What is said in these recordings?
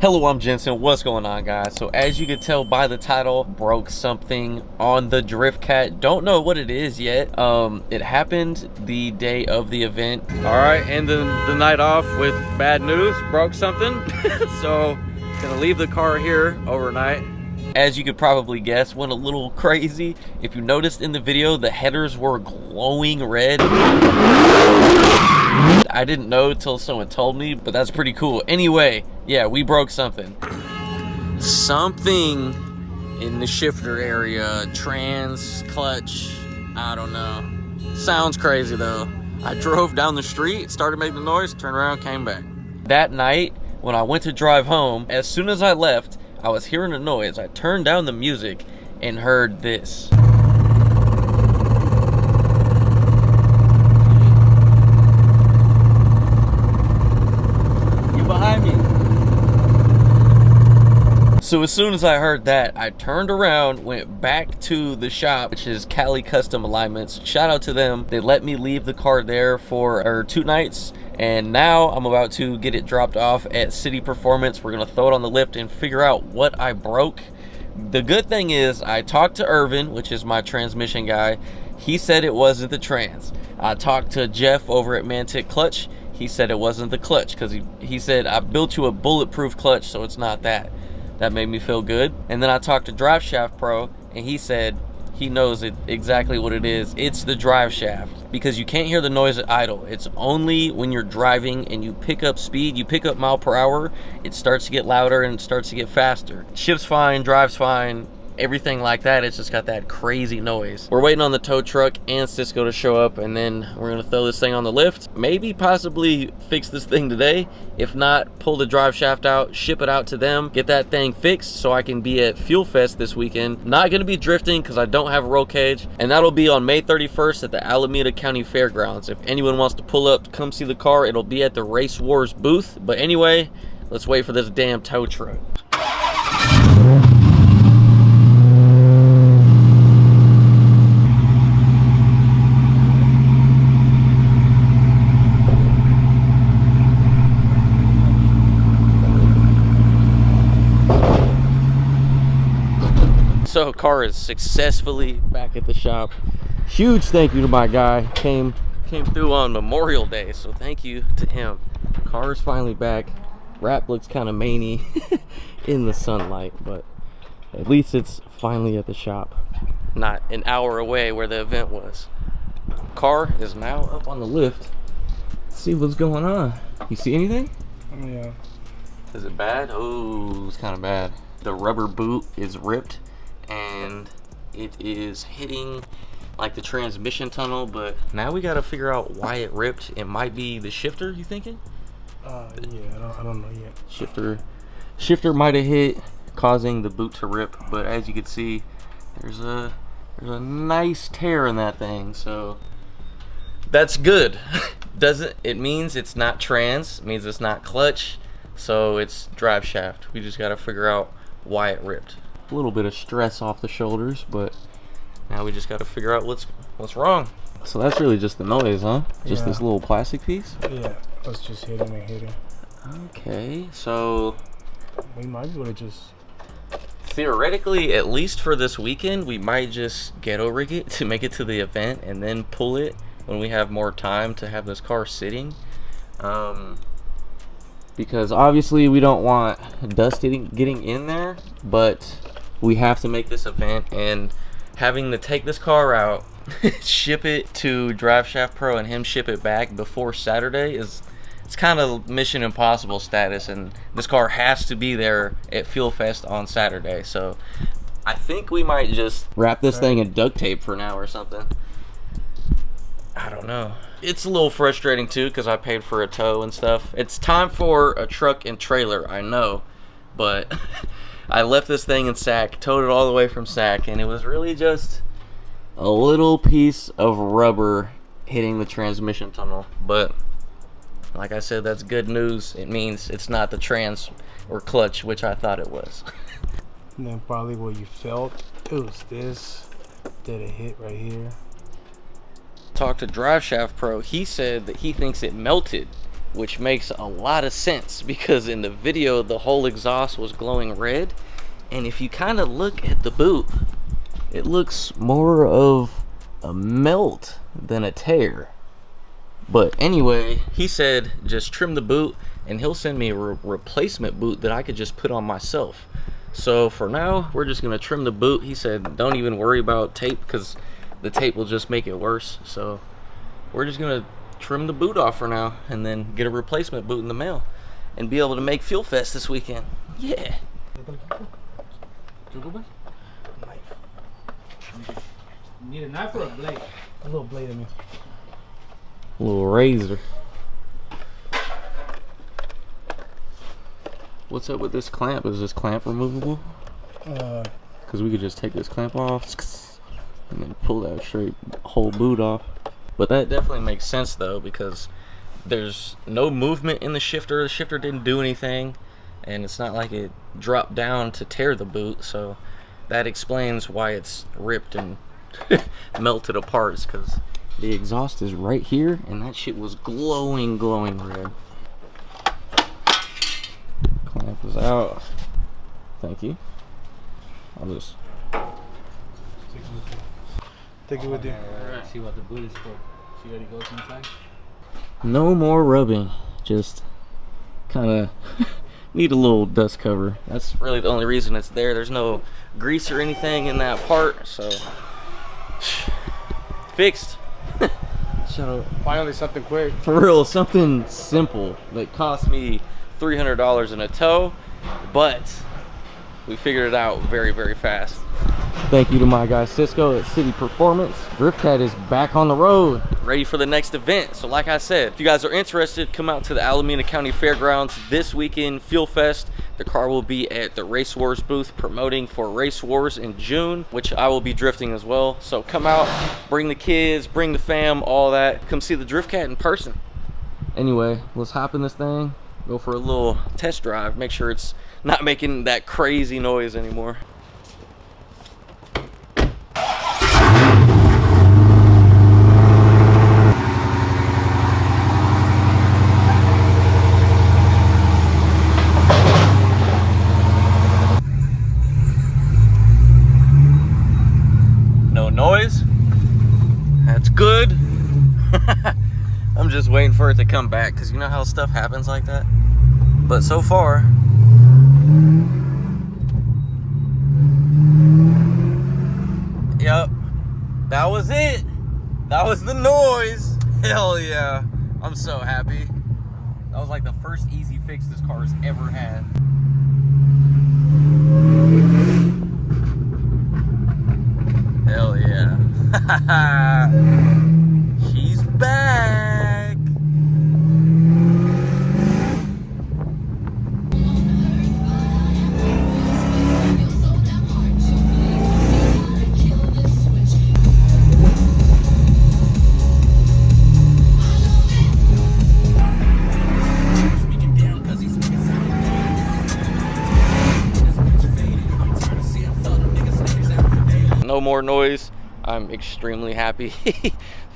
Hello, I'm Jensen. What's going on, guys? So as you can tell by the title, broke something on the DriftCat. Don't know what it is yet. It happened the day of the event. All right, ending the night off with bad news. Broke something. So gonna leave the car here overnight. As you could probably guess, went a little crazy. If you noticed in the video, the headers were glowing red. I didn't know until someone told me, but that's pretty cool. Anyway, yeah, we broke something. Something in the shifter area, trans, clutch, I don't know. Sounds crazy though. I drove down the street, started making the noise, turned around, came back. That night, when I went to drive home, as soon as I left, I was hearing a noise. I turned down the music and heard this. Behind me. So as soon as I heard that, I turned around, went back to the shop, which is Cali Custom Alignments. Shout out to them. They let me leave the car there for 2 nights, and now I'm about to get it dropped off at City Performance. We're gonna throw it on the lift and figure out what I broke. The good thing is I talked to Irvin, which is my transmission guy. He said it wasn't the trans. I talked to Jeff over at Mantic Clutch. He said it wasn't the clutch, because he said, I built you a bulletproof clutch, so it's not that. That made me feel good. And then I talked to DriftCat Pro, and he said he knows exactly what it is. It's the drive shaft, because you can't hear the noise at idle. It's only when you're driving and you pick up speed, you pick up mile per hour, it starts to get louder and it starts to get faster. Shifts fine, drives fine, everything like that. It's just got that crazy noise. We're waiting on the tow truck and Cisco to show up, and then we're gonna throw this thing on the lift. Maybe possibly fix this thing today. If not, pull the drive shaft out, ship it out to them, get that thing fixed so I can be at Fuel Fest this weekend. Not gonna be drifting because I don't have a roll cage, and that'll be on May 31st at the Alameda County Fairgrounds. If anyone wants to pull up, come see the car. It'll be at the Race Wars booth. But anyway, let's wait for this damn tow truck. So car is successfully back at the shop. Huge thank you to my guy. Came through on Memorial Day, so thank you to him. Car is finally back. Wrap looks kind of maney in the sunlight, but at least it's finally at the shop. Not an hour away where the event was. Car is now up on the lift. Let's see what's going on. You see anything? Yeah. Is it bad? Oh, it's kind of bad. The rubber boot is ripped, and it is hitting like the transmission tunnel, but now we got to figure out why it ripped. It might be the shifter, you thinking? Yeah, I don't know yet. Shifter might have hit, causing the boot to rip, but as you can see, there's a nice tear in that thing, so that's good. It means it's not trans, it means it's not clutch, so it's drive shaft. We just got to figure out why it ripped. A little bit of stress off the shoulders, but now we just got to figure out what's wrong. So that's really just the noise, huh? Just this little plastic piece? Yeah, let's just hit him and hit him. Okay, so We might be able to just... theoretically, at least for this weekend, we might just ghetto rig it to make it to the event and then pull it when we have more time to have this car sitting. Because obviously we don't want dust getting in there, but we have to make this event, and having to take this car out, ship it to DriftCat Pro and him ship it back before Saturday it's kind of mission impossible status, and this car has to be there at Fuel Fest on Saturday. So I think we might just wrap this thing in duct tape for now or something. I don't know. It's a little frustrating too because I paid for a tow and stuff. It's time for a truck and trailer, I know, but I left this thing in Sac, towed it all the way from Sac, and it was really just a little piece of rubber hitting the transmission tunnel. But like I said, that's good news. It means it's not the trans or clutch, which I thought it was. And then probably what you felt, it was this that it hit right here. Talked to DriftCat Pro. He said that he thinks it melted which makes a lot of sense because in the video the whole exhaust was glowing red, and if you kind of look at the boot, it looks more of a melt than a tear. But anyway, he said just trim the boot and he'll send me a replacement boot that I could just put on myself. So for now, we're just gonna trim the boot. He said don't even worry about tape because the tape will just make it worse. So we're just gonna trim the boot off for now and then get a replacement boot in the mail and be able to make Fuel Fest this weekend. Yeah. Need a knife or a blade? A little blade, I mean. A little razor. What's up with this clamp? Is this clamp removable? Because we could just take this clamp off and then pull that straight whole boot off. But that definitely makes sense though, because there's no movement in the shifter. The shifter didn't do anything, and it's not like it dropped down to tear the boot. So that explains why it's ripped and melted apart, because the exhaust is right here and that shit was glowing red. Clamp is out. Thank you. I'll just take it with you. Alright, see what the boot is for. See what it goes inside. no more rubbing, just kind of need a little dust cover. That's really the only reason it's there. There's no grease or anything in that part, so fixed. So Finally, something quick. for real, something simple that cost me $300 in a tow, but we figured it out very fast. Thank you to my guy Cisco at City Performance. DriftCat is back on the road, ready for the next event. So like I said, if you guys are interested, come out to the Alameda County Fairgrounds this weekend, Fuel Fest. The car will be at the Race Wars booth promoting for Race Wars in June, which I will be drifting as well. So come out, bring the kids, bring the fam, all that. Come see the DriftCat in person. Anyway, let's hop in this thing, go for a little test drive, make sure it's not making that crazy noise anymore. No noise. That's good. I'm just waiting for it to come back because you know how stuff happens like that. But so far, yep, that was it. That was the noise. Hell yeah. I'm so happy. That was like the first easy fix this car has ever had. Hell yeah. She's back. No more noise. I'm extremely happy.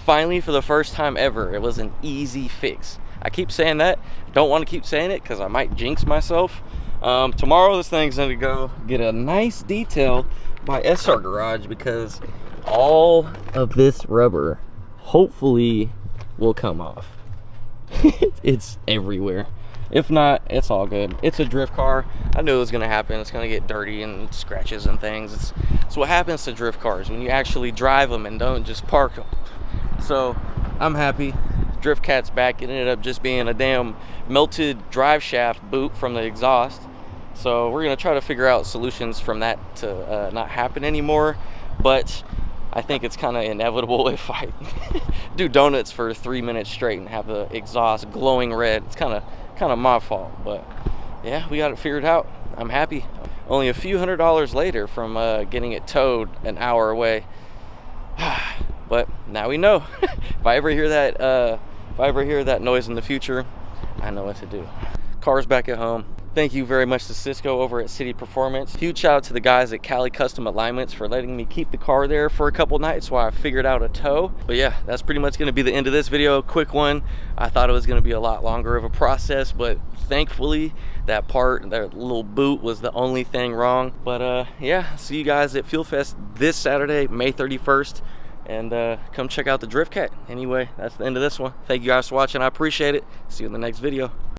Finally, for the first time ever, it was an easy fix. I keep saying that. Don't want to keep saying it because I might jinx myself. Tomorrow this thing's gonna go get a nice detail by SR Garage because all of this rubber hopefully will come off. It's everywhere. If not, it's all good. It's a drift car. I knew it was gonna happen. It's gonna get dirty and scratches and things. It's what happens to drift cars when you actually drive them and don't just park them. So I'm happy. DriftCat's back. It ended up just being a damn melted drive shaft boot from the exhaust. So we're gonna try to figure out solutions from that to not happen anymore. But I think it's kind of inevitable if I do donuts for 3 minutes straight and have the exhaust glowing red. It's kind of my fault, but yeah, we got it figured out. I'm happy. Only a few $100s later from getting it towed an hour away. But now we know. If I ever hear that noise in the future, I know what to do. Car's back at home. Thank you very much to Cisco over at City Performance. Huge shout out to the guys at Cali Custom Alignments for letting me keep the car there for a couple nights while I figured out a tow. But yeah, that's pretty much going to be the end of this video. Quick one. I thought it was going to be a lot longer of a process, but thankfully that little boot was the only thing wrong. But yeah, see you guys at Fuel Fest this Saturday, May 31st. And come check out the DriftCat. Anyway, that's the end of this one. Thank you guys for watching. I appreciate it. See you in the next video.